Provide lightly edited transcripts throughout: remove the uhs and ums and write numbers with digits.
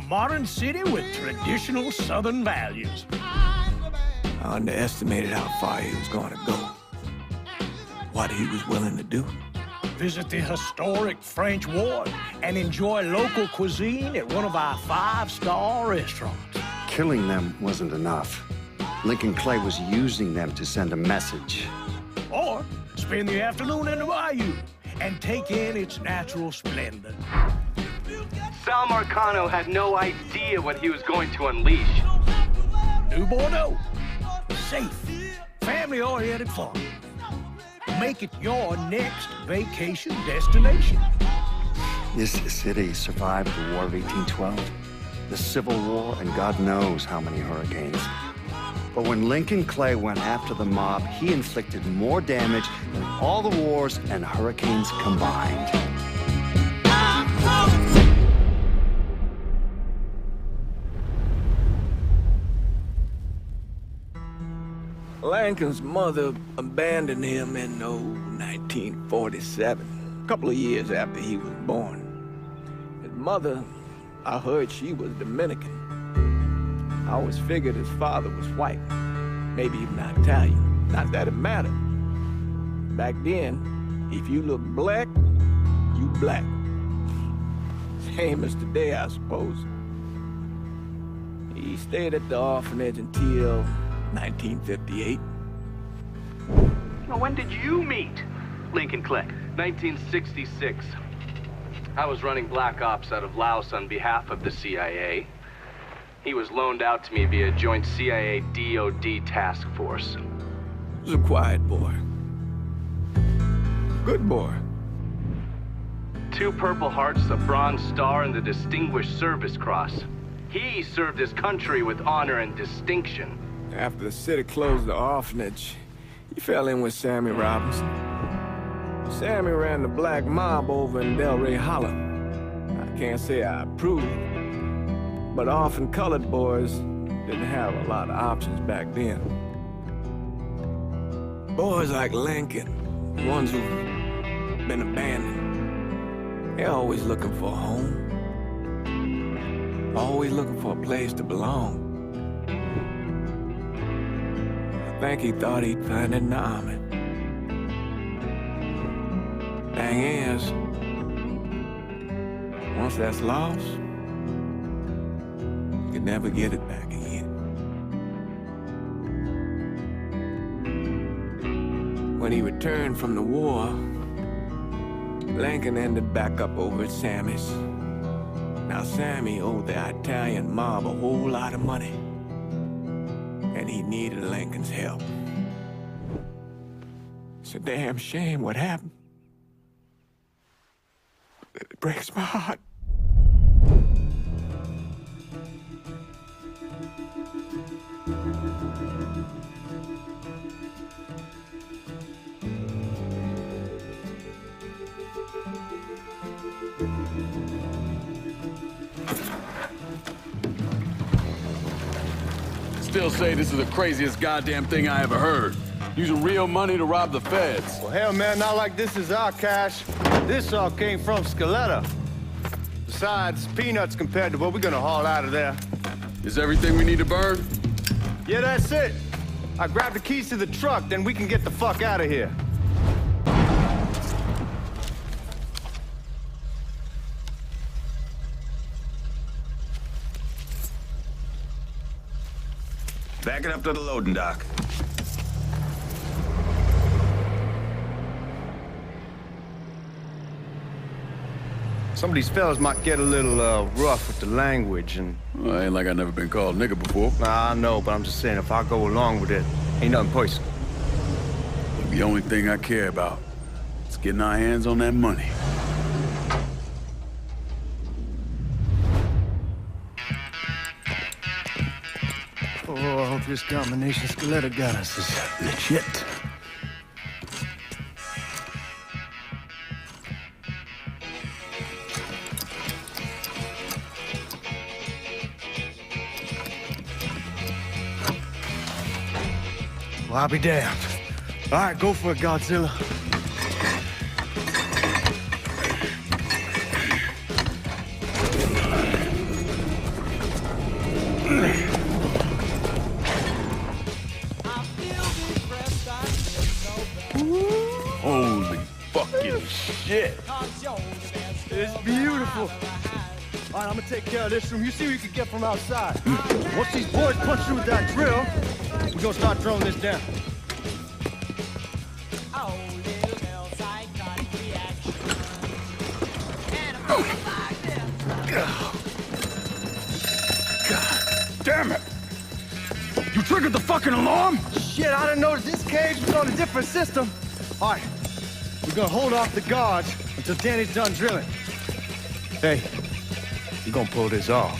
modern city with traditional Southern values. I underestimated how far he was going to go. What he was willing to do. Visit the historic French Ward and enjoy local cuisine at one of our 5-star restaurants. Killing them wasn't enough. Lincoln Clay was using them to send a message. Or spend the afternoon in the bayou and take in its natural splendor. Sal Marcano had no idea what he was going to unleash. New Bordeaux. Safe, family-oriented farm. Make it your next vacation destination. This city survived the War of 1812, the Civil War, and God knows how many hurricanes. But when Lincoln Clay went after the mob, he inflicted more damage than all the wars and hurricanes combined. Lincoln's mother abandoned him in 1947, a couple of years after he was born. His mother, I heard she was Dominican. I always figured his father was white, maybe even Italian. Not that it mattered. Back then, if you look black, you black. Same as today, I suppose. He stayed at the orphanage until 1958. Now, when did you meet Lincoln Clay? 1966. I was running black ops out of Laos on behalf of the CIA. He was loaned out to me via joint CIA-DOD task force. He was a quiet boy. Good boy. 2 Purple Hearts, a Bronze Star, and the Distinguished Service Cross. He served his country with honor and distinction. After the city closed the orphanage, he fell in with Sammy Robinson. Sammy ran the black mob over in Delray Hollow. I can't say I approve, but orphan colored boys didn't have a lot of options back then. Boys like Lincoln, ones who've been abandoned, they're always looking for a home. Always looking for a place to belong. I think he thought he'd find it in the army. Thing is, once that's lost, you can never get it back again. When he returned from the war, Lincoln ended back up over at Sammy's. Now Sammy owed the Italian mob a whole lot of money, and he needed Lincoln's help. It's a damn shame what happened. It breaks my heart. Still say this is the craziest goddamn thing I ever heard. Using real money to rob the feds. Well, hell, man, not like this is our cash. This all came from Scaletta. Besides, peanuts compared to what we're gonna haul out of there. Is everything we need to burn? Yeah, that's it. I grabbed the keys to the truck, then we can get the fuck out of here. Back it up to the loading dock. Some of these fellas might get a little rough with the language, and... Well, ain't like I never been called nigga before. Nah, I know, but I'm just saying, if I go along with it, ain't nothing personal. The only thing I care about is getting our hands on that money. Oh, I hope this combination Scaletta got us is legit. Well, I'll be damned. All right, go for it, Godzilla. Holy fucking shit. It's beautiful. All right, I'm gonna take care of this room. You see what you can get from outside. Once these boys punch through with that drill, we're gonna start throwing this down. Damn it! You triggered the fucking alarm? Shit, I didn't know this cage was on a different system. All right, we're gonna hold off the guards until Danny's done drilling. Hey, you're gonna pull this off.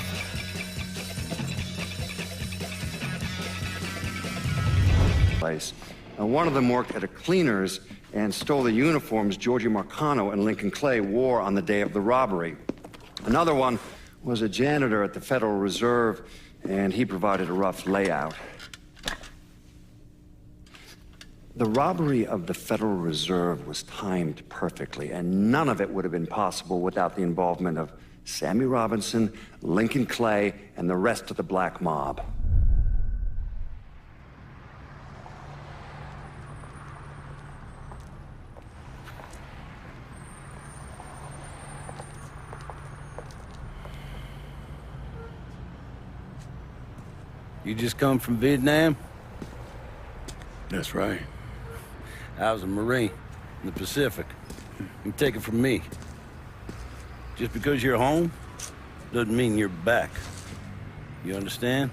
Place. One of them worked at a cleaner's and stole the uniforms Georgie Marcano and Lincoln Clay wore on the day of the robbery. Another one was a janitor at the Federal Reserve, and he provided a rough layout. The robbery of the Federal Reserve was timed perfectly, and none of it would have been possible without the involvement of Sammy Robinson, Lincoln Clay, and the rest of the black mob. You just come from Vietnam? That's right. I was a Marine in the Pacific. You take it from me. Just because you're home doesn't mean you're back. You understand?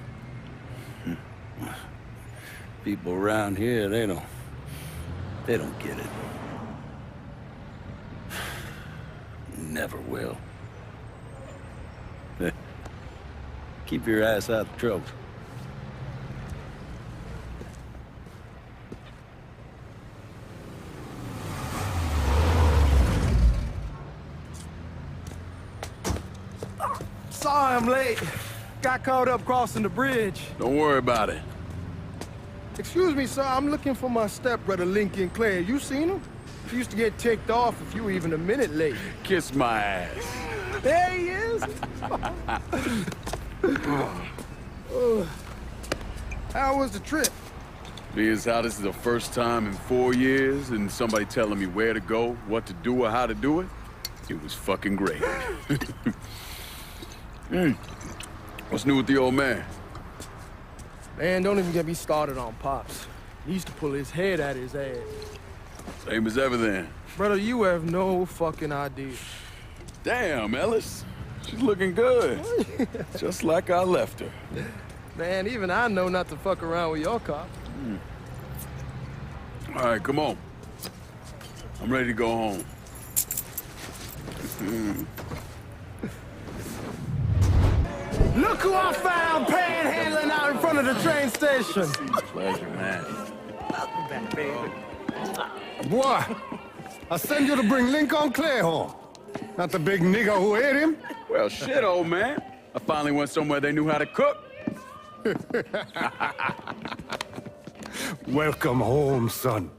People around here, they don't get it. Never will. Keep your ass out of trouble. Sorry I'm late. Got caught up crossing the bridge. Don't worry about it. Excuse me, sir. I'm looking for my stepbrother, Lincoln Clay. You seen him? He used to get ticked off if you were even a minute late. Kiss my ass. There he is. How was the trip? Being as how this is the first time in 4 years and somebody telling me where to go, what to do, or how to do it, it was fucking great. What's new with the old man? Man, don't even get me started on Pops. He used to pull his head out his ass. Same as ever then. Brother, you have no fucking idea. Damn, Ellis. She's looking good. Just like I left her. Man, even I know not to fuck around with your cop. All right, come on. I'm ready to go home. Look who I found panhandling out in front of the train station. Pleasure, man. Welcome back, baby. Boy, I send you to bring Lincoln Clay home. Not the big nigger who ate him. Well, shit, old man. I finally went somewhere they knew how to cook. Welcome home, son.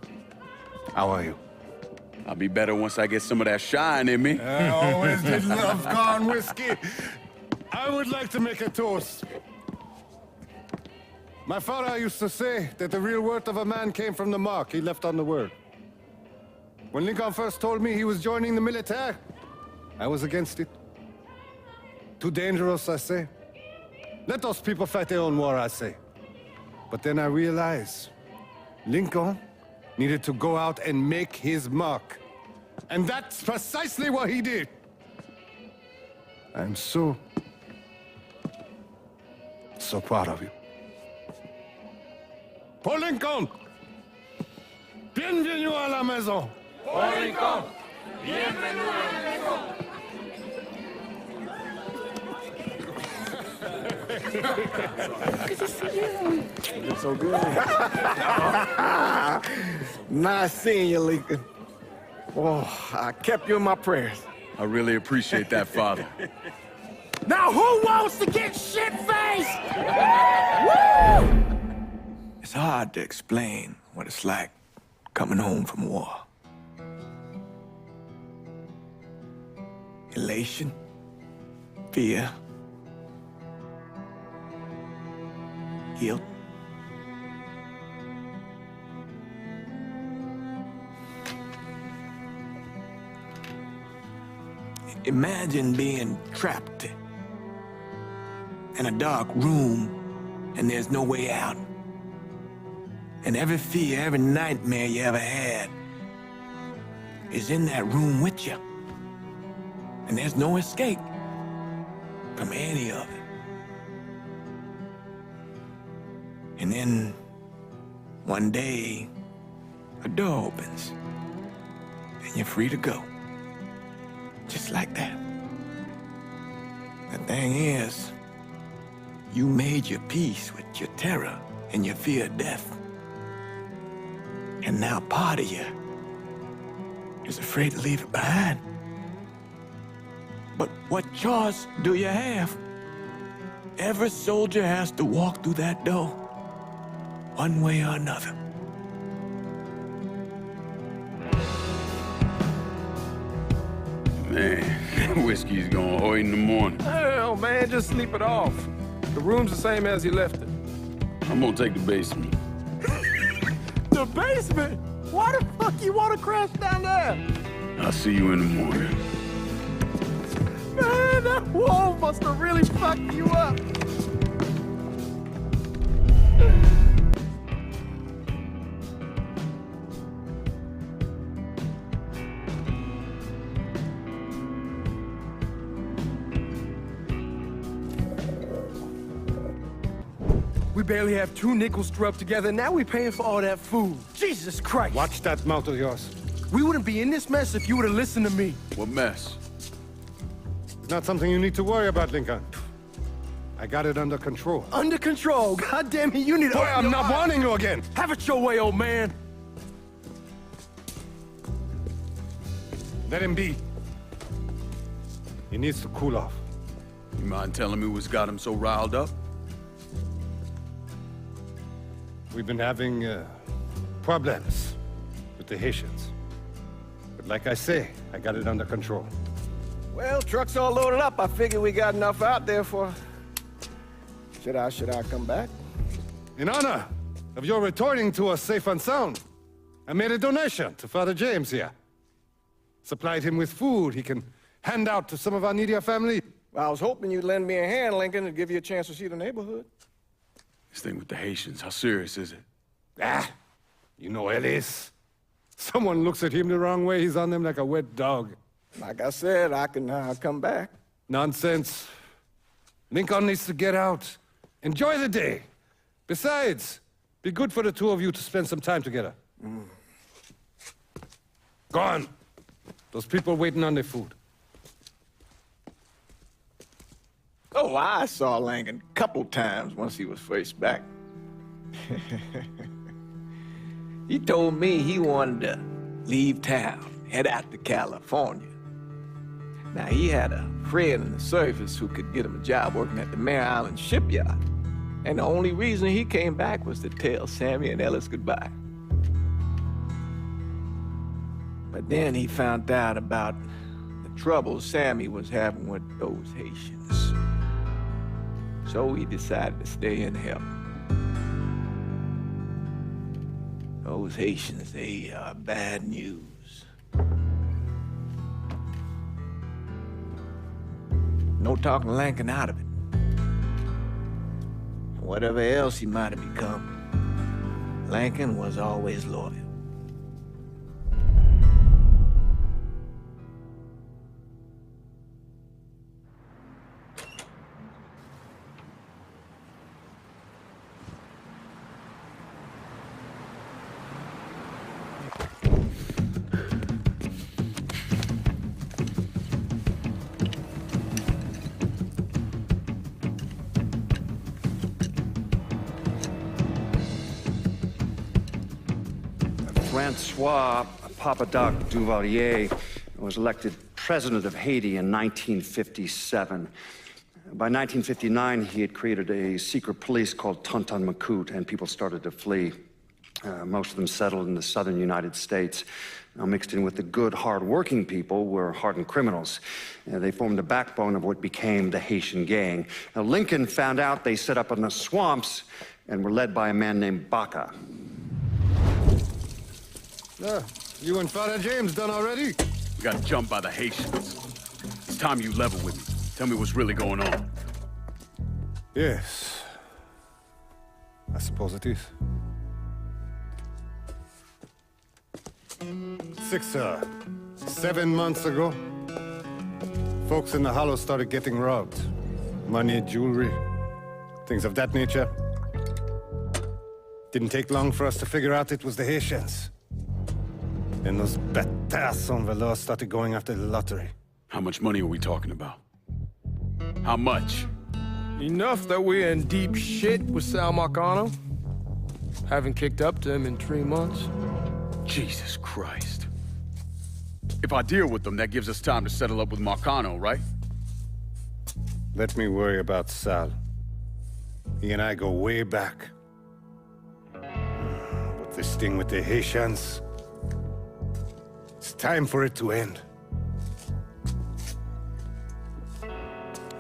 How are you? I'll be better once I get some of that shine in me. I always did love corn whiskey. I would like to make a toast. My father used to say that the real worth of a man came from the mark he left on the world. When Lincoln first told me he was joining the military, I was against it. Too dangerous, I say. Let those people fight their own war, I say. But then I realized Lincoln needed to go out and make his mark. And that's precisely what he did. I'm so proud of you. Paul Lincoln! Bienvenue à la maison! Paul Lincoln! Bienvenue à la maison! Good to see you. You're so good. Nice seeing you, Lincoln. Oh, I kept you in my prayers. I really appreciate that, Father. Now who wants to get shit-faced? It's hard to explain what it's like coming home from war. Elation, fear, guilt. Imagine being trapped in a dark room and there's no way out. And every fear, every nightmare you ever had is in that room with you. And there's no escape from any of it. And then one day, a door opens and you're free to go. Just like that. The thing is, you made your peace with your terror and your fear of death. And now part of you is afraid to leave it behind. But what choice do you have? Every soldier has to walk through that door, one way or another. Man, whiskey's gonna hurt in the morning. Hell, man, just sleep it off. The room's the same as you left it. I'm gonna take the basement. The basement? Why the fuck you want to crash down there? I'll see you in the morning. Man, that wall must have really fucked you up. We barely have 2 nickels to rub together, and now we're paying for all that food. Jesus Christ! Watch that mouth of yours. We wouldn't be in this mess if you would have listened to me. What mess? It's not something you need to worry about, Lincoln. I got it under control. Under control. God damn it, you need to... Boy, I'm not warning you again. Have it your way, old man. Let him be. He needs to cool off. You mind telling me what's got him so riled up? We've been having problems with the Haitians. But like I say, I got it under control. Well, truck's all loaded up. I figure we got enough out there for... Should I come back? In honor of your returning to us safe and sound, I made a donation to Father James here. Supplied him with food he can hand out to some of our needier family. Well, I was hoping you'd lend me a hand, Lincoln, and give you a chance to see the neighborhood. This thing with the Haitians, how serious is it? Ah, you know Ellis. Someone looks at him the wrong way, he's on them like a wet dog. Like I said, I can come back. Nonsense. Lincoln needs to get out. Enjoy the day. Besides, be good for the two of you to spend some time together. Go on. Those people waiting on their food. Oh, I saw Lincoln a couple times once he was first back. He told me he wanted to leave town, head out to California. Now, he had a friend in the service who could get him a job working at the Mare Island shipyard. And the only reason he came back was to tell Sammy and Ellis goodbye. But then he found out about the trouble Sammy was having with those Haitians. So he decided to stay and help. Those Haitians, they are bad news. No talking Lincoln out of it. Whatever else he might have become, Lincoln was always loyal. Francois Papadoc Duvalier was elected president of Haiti in 1957. By 1959, he had created a secret police called Tonton Macoute, and people started to flee. Most of them settled in the southern United States. Now, mixed in with the good, hard-working people were hardened criminals. They formed the backbone of what became the Haitian gang. Now, Lincoln found out they set up in the swamps and were led by a man named Baca. You and Father James done already? We got jumped by the Haitians. It's time you level with me. Tell me what's really going on. Yes. I suppose it is. 7 months ago, folks in the Hollow started getting robbed. Money, jewelry, things of that nature. Didn't take long for us to figure out it was the Haitians. And those bâtards on velours started going after the lottery. How much money are we talking about? How much? Enough that we're in deep shit with Sal Marcano. Haven't kicked up to him in 3 months. Jesus Christ. If I deal with them, that gives us time to settle up with Marcano, right? Let me worry about Sal. He and I go way back. But this thing with the Haitians... it's time for it to end.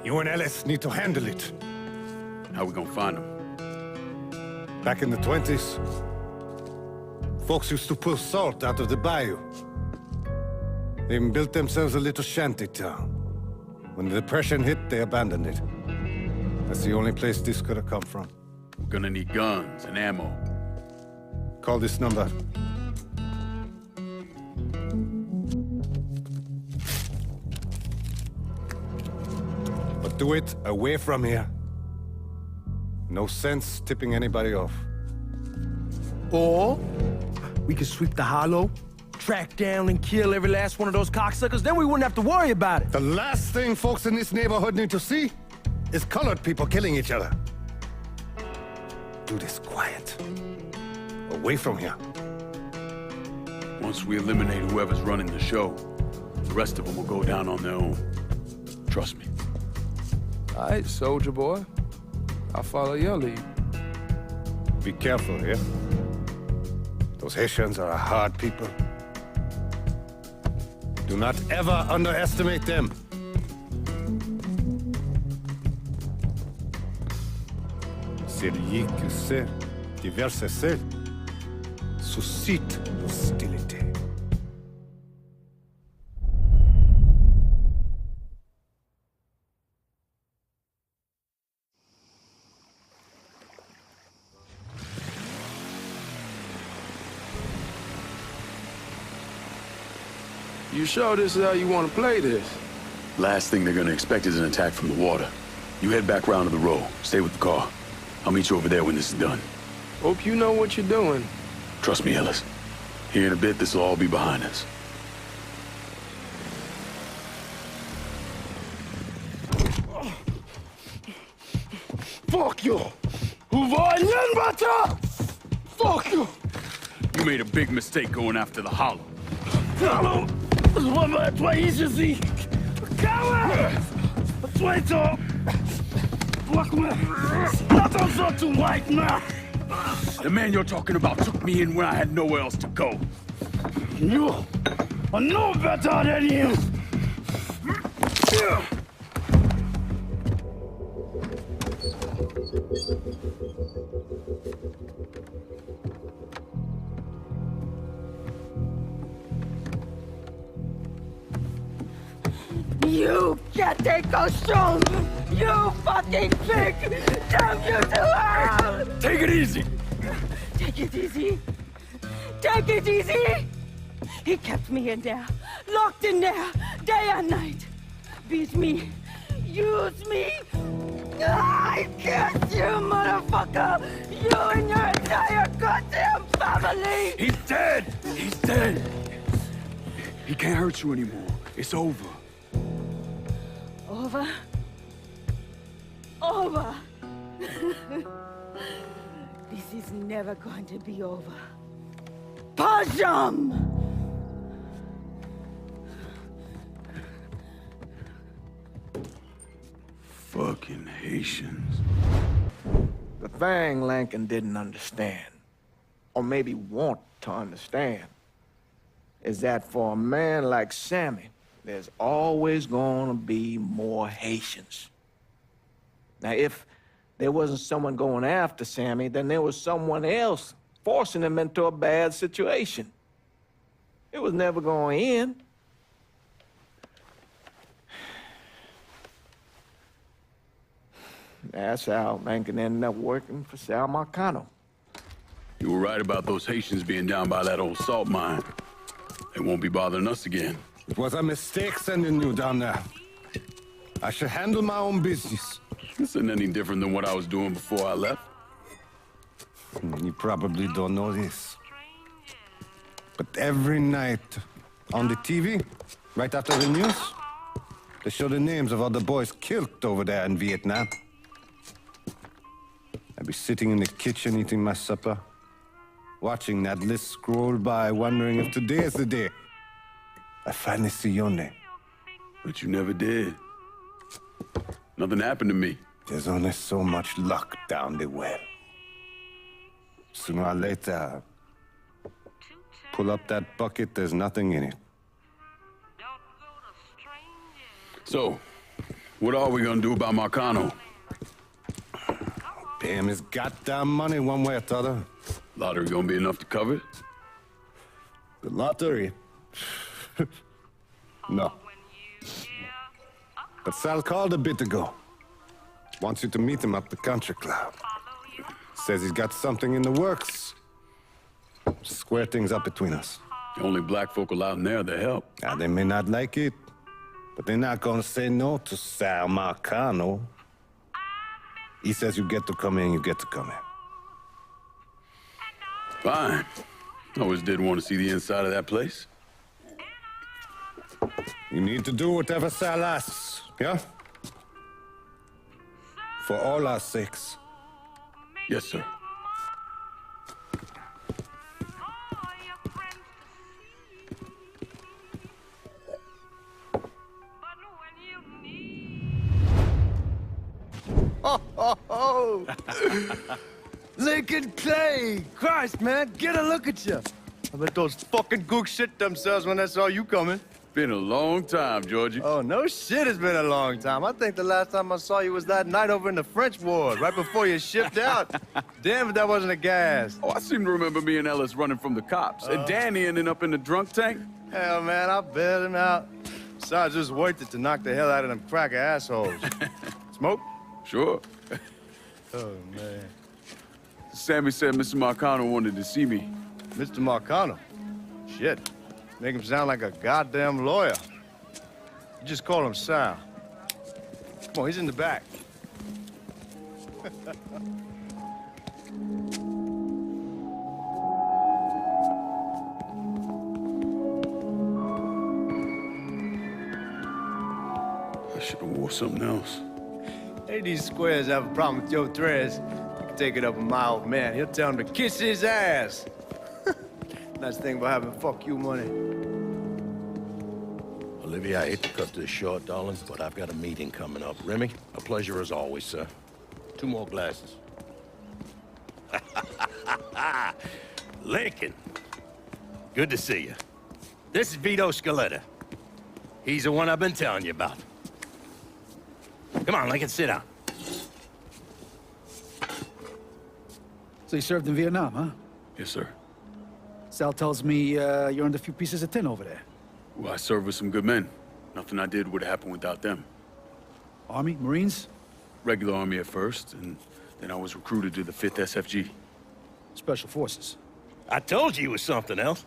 You and Ellis need to handle it. How we gonna find them? Back in the 20s, folks used to pull salt out of the bayou. They even built themselves a little shanty town. When the Depression hit, they abandoned it. That's the only place this could have come from. We're gonna need guns and ammo. Call this number. But do it away from here. No sense tipping anybody off. Or we could sweep the Hollow, track down and kill every last one of those cocksuckers, then we wouldn't have to worry about it. The last thing folks in this neighborhood need to see is colored people killing each other. Do this quiet. Away from here. Once we eliminate whoever's running the show, the rest of them will go down on their own. Trust me. All right, soldier boy. I'll follow your lead. Be careful here. Those Haitians are a hard people. Do not ever underestimate them. Celui qui sait diverser suscite l'hostilité. You sure this is how you want to play this? Last thing they're gonna expect is an attack from the water. You head back round to the row. Stay with the car. I'll meet you over there when this is done. Hope you know what you're doing. Trust me, Ellis. Here in a bit, this will all be behind us. Fuck you! Fuck you! You made a big mistake going after the Hollow. The man you're talking about took me in when I had nowhere else to go. You are no better than him. You can't take us strong! You fucking pig! Damn you to hell! Take it easy! Take it easy! Take it easy! He kept me in there, locked in there, day and night. Beat me, use me. I curse you, motherfucker! You and your entire goddamn family! He's dead! He's dead! He can't hurt you anymore. It's over. Over? Over! This is never going to be over. Pajam! Fucking Haitians. The thing Lincoln didn't understand, or maybe want to understand, is that for a man like Sammy, there's always gonna be more Haitians. Now, if there wasn't someone going after Sammy, then there was someone else forcing him into a bad situation. It was never going to end. That's how Lincoln ended up working for Sal Marcano. You were right about those Haitians being down by that old salt mine. They won't be bothering us again. It was a mistake sending you down there. I should handle my own business. This isn't any different than what I was doing before I left. You probably don't know this. But every night on the TV, right after the news, they show the names of all the boys killed over there in Vietnam. I'd be sitting in the kitchen eating my supper, watching that list scroll by, wondering if today is the day I finally see your name. But you never did. Nothing happened to me. There's only so much luck down the well. Sooner or later, pull up that bucket, there's nothing in it. So, what are we gonna do about Marcano? Pay him his goddamn money one way or the other. Lottery gonna be enough to cover it? The lottery? No. But Sal called a bit ago. Wants you to meet him up the country club. Says he's got something in the works. Square things up between us. The only black folk allowed in there to help. Now, they may not like it, but they're not gonna say no to Sal Marcano. He says you get to come in, you get to come in. Fine. Always did want to see the inside of that place. You need to do whatever Sal asks, yeah? For all our sakes. Yes, sir. Oh! Lincoln Clay! Christ, man, get a look at you. I bet those fucking gooks shit themselves when they saw you coming. Been a long time, Georgie. Oh, no shit, it's been a long time. I think the last time I saw you was that night over in the French ward, right before you shipped out. Damn if that wasn't a gas. Oh, I seem to remember me and Ellis running from the cops. And Danny ending up in the drunk tank. Hell, man, I bailed him out. Besides, just worth it to knock the hell out of them cracker assholes. Smoke? Sure. Oh, man. Sammy said Mr. Marcano wanted to see me. Mr. Marcano? Shit. Make him sound like a goddamn lawyer. You just call him Sal. Come on, he's in the back. I should have wore something else. Hey, these squares have a problem with your dress. You can take it up with my old man. He'll tell him to kiss his ass. Nice thing about having fuck you money. Olivia, I hate to cut this short, darling, but I've got a meeting coming up. Remy, a pleasure as always, sir. 2 more glasses. Lincoln, good to see you. This is Vito Scaletta. He's the one I've been telling you about. Come on, Lincoln, sit down. So you served in Vietnam, huh? Yes, sir. Sal tells me you earned a few pieces of tin over there. Well, I served with some good men. Nothing I did would have happened without them. Army? Marines? Regular Army at first, and then I was recruited to the 5th SFG. Special Forces. I told you it was something else.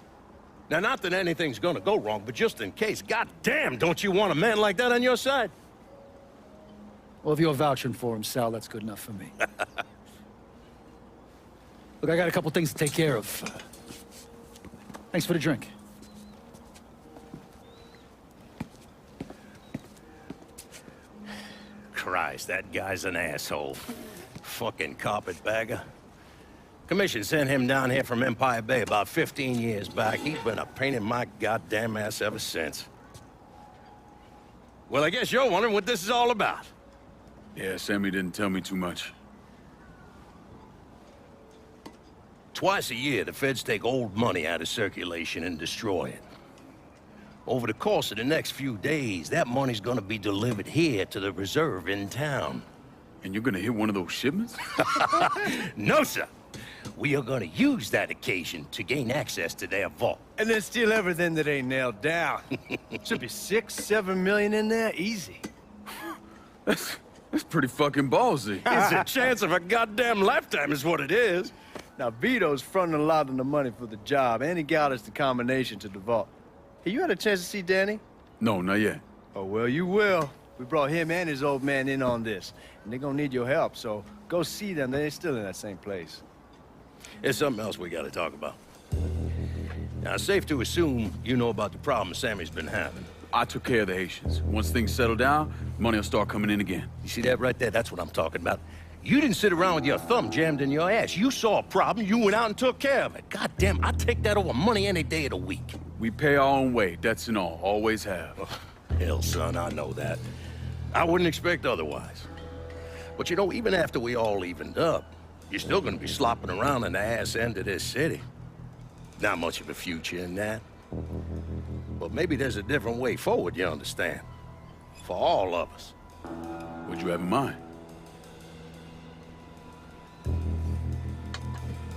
Now, not that anything's gonna go wrong, but just in case, goddamn, don't you want a man like that on your side? Well, if you're vouching for him, Sal, that's good enough for me. Look, I got a couple things to take care of. Thanks for the drink. Christ, that guy's an asshole. Fucking carpetbagger. Commission sent him down here from Empire Bay about 15 years back. He's been a pain in my goddamn ass ever since. Well, I guess you're wondering what this is all about. Yeah, Sammy didn't tell me too much. Twice a year, the feds take old money out of circulation and destroy it. Over the course of the next few days, that money's gonna be delivered here to the reserve in town. And you're gonna hit one of those shipments? No, sir. We are gonna use that occasion to gain access to their vault. And then steal everything that ain't nailed down. Should be 6, 7 million in there, easy. That's pretty fucking ballsy. It's a chance of a goddamn lifetime is what it is. Now, Vito's fronting a lot of the money for the job, and he got us the combination to the vault. Hey, you had a chance to see Danny? No, not yet. Oh, well, you will. We brought him and his old man in on this, and they're gonna need your help, so go see them. They're still in that same place. There's something else we gotta talk about. Now, it's safe to assume you know about the problem Sammy's been having. I took care of the Haitians. Once things settle down, money will start coming in again. You see that right there? That's what I'm talking about. You didn't sit around with your thumb jammed in your ass. You saw a problem, you went out and took care of it. God damn, I'd take that over money any day of the week. We pay our own way, debts and all. Always have. Oh, hell, son, I know that. I wouldn't expect otherwise. But you know, even after we all evened up, you're still gonna be slopping around in the ass end of this city. Not much of a future in that. But maybe there's a different way forward, you understand? For all of us. What'd you have in mind?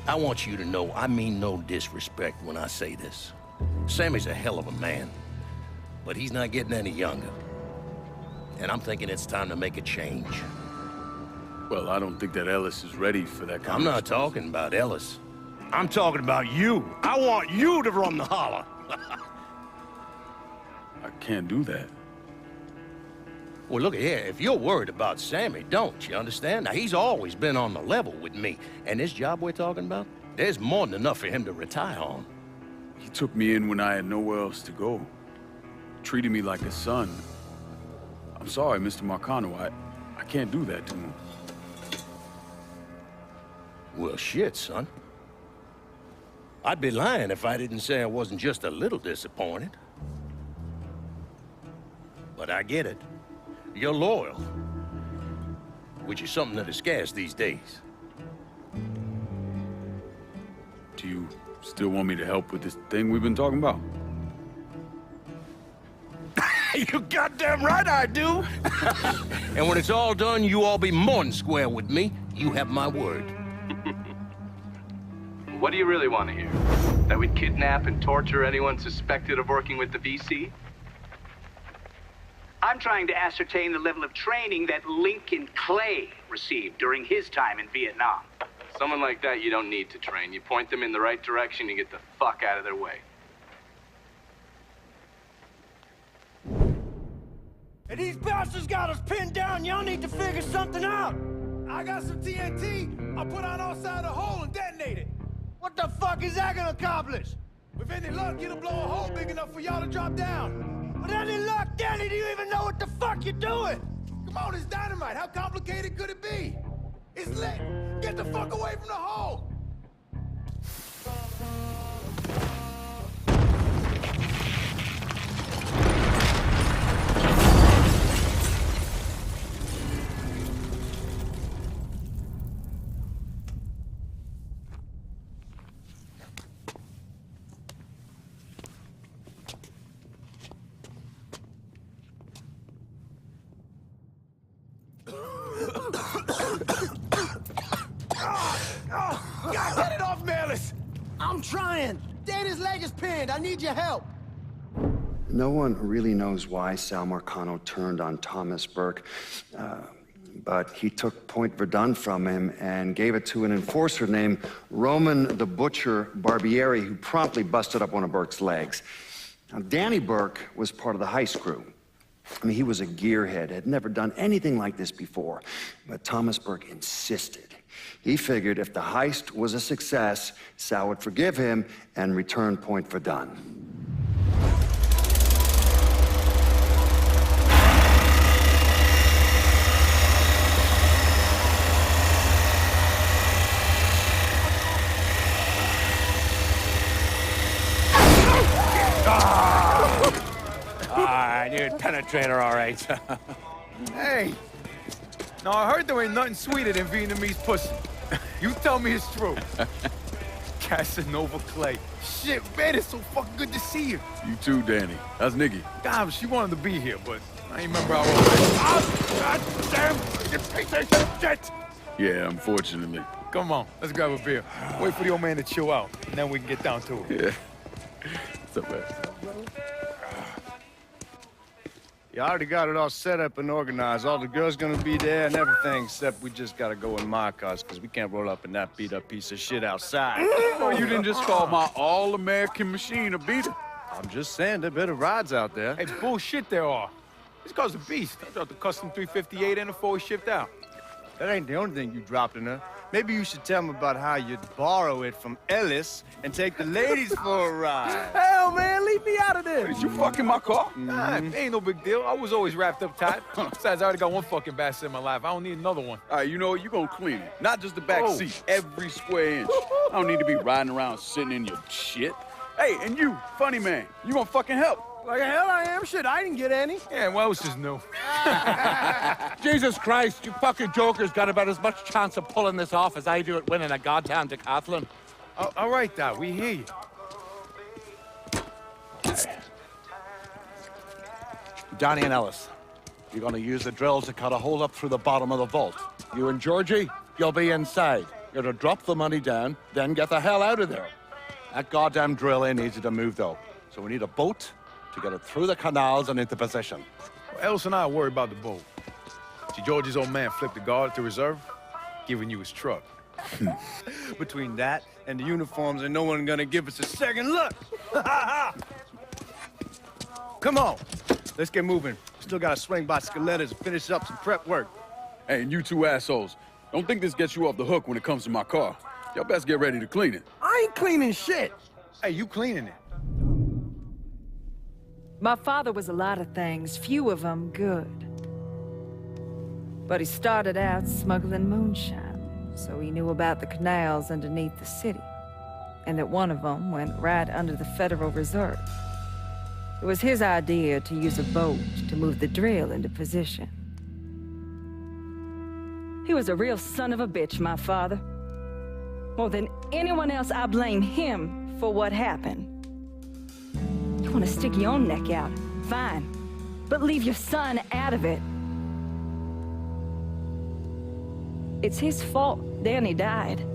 I want you to know I mean no disrespect when I say this. Sammy's a hell of a man, but he's not getting any younger. And I'm thinking it's time to make a change. Well, I don't think that Ellis is ready for that kind I'm not talking about Ellis. I'm talking about you. I want you to run the holler. I can't do that. Well, look here, if you're worried about Sammy, don't, you understand? Now, he's always been on the level with me. And this job we're talking about, there's more than enough for him to retire on. He took me in when I had nowhere else to go. Treated me like a son. I'm sorry, Mr. Marcano. I can't do that to him. Well, shit, son. I'd be lying if I didn't say I wasn't just a little disappointed. But I get it. You're loyal. Which is something that is scarce these days. Do you still want me to help with this thing we've been talking about? You goddamn right I do! And when it's all done, you all be more than square with me. You have my word. What do you really want to hear? That we'd kidnap and torture anyone suspected of working with the VC? I'm trying to ascertain the level of training that Lincoln Clay received during his time in Vietnam. Someone like that you don't need to train. You point them in the right direction, you get the fuck out of their way. Hey, these bastards got us pinned down. Y'all need to figure something out. I got some TNT. I'll put out outside the hole and detonate it. What the fuck is that gonna accomplish? With any luck, it'll blow a hole big enough for y'all to drop down. With any luck, Danny, do you even know what the fuck you're doing? Come on, it's dynamite. How complicated could it be? It's lit. Get the fuck away from the hole. God, get it off, Melis! I'm trying. Danny's leg is pinned. I need your help. No one really knows why Sal Marcano turned on Thomas Burke, but he took Point Verdun from him and gave it to an enforcer named Roman the Butcher Barbieri, who promptly busted up one of Burke's legs. Now, Danny Burke was part of the heist crew. I mean, he was a gearhead, had never done anything like this before, but Thomas Burke insisted. He figured if the heist was a success, Sal would forgive him and return Point Verdun. You'd penetrate her, all right. Hey! Now, I heard there ain't nothing sweeter than Vietnamese pussy. You tell me it's true. Casanova Clay. Shit, man, it's so fucking good to see you. You too, Danny. That's Nikki. God, she wanted to be here, but I ain't remember how old I was. Oh, God damn! You piece of shit! Yeah, unfortunately. Come on, let's grab a beer. Wait for the old man to chill out, and then we can get down to it. Yeah. What's up, man? You already got it all set up and organized. All the girls gonna be there and everything, except we just gotta go in my cars, because we can't roll up in that beat-up piece of shit outside. Oh, you didn't just call my all-American machine a beater. I'm just saying, there are better rides out there. Hey, bullshit there are. This car's a beast. I dropped the custom 358 in before we shipped out. That ain't the only thing you dropped in her. Maybe you should tell them about how you'd borrow it from Ellis and take the ladies for a ride. Hell, man, leave me out of this. Did you fucking my car? Nah, ain't no big deal. I was always wrapped up tight. Besides, I already got one fucking bastard in my life. I don't need another one. All right, you know what? You gonna clean it. Not just the back seat, every square inch. I don't need to be riding around sitting in your shit. Hey, and you, funny man, you gonna fucking help? Like hell I am. Shit, I didn't get any. Yeah, what else is new? Jesus Christ, you fucking jokers got about as much chance of pulling this off as I do at winning a goddamn decathlon. All right, Doc, we hear you. Johnny and Ellis, you're gonna use the drill to cut a hole up through the bottom of the vault. You and Georgie, you'll be inside. You're to drop the money down, then get the hell out of there. That goddamn drill ain't easy to move, though. So we need a boat to get it through the canals and into position. Well, Ellis and I are worried about the boat. See, George's old man flipped the guard at the reserve, giving you his truck. Between that and the uniforms, ain't no one gonna give us a second look. Come on, let's get moving. Still gotta swing by Scoletta's and finish up some prep work. Hey, and you two assholes, don't think this gets you off the hook when it comes to my car. Y'all best get ready to clean it. I ain't cleaning shit. Hey, you cleaning it. My father was a lot of things, few of them good. But he started out smuggling moonshine, so he knew about the canals underneath the city, and that one of them went right under the Federal Reserve. It was his idea to use a boat to move the drill into position. He was a real son of a bitch, my father. More than anyone else, I blame him for what happened. You want to stick your own neck out, fine. But leave your son out of it. It's his fault Danny died.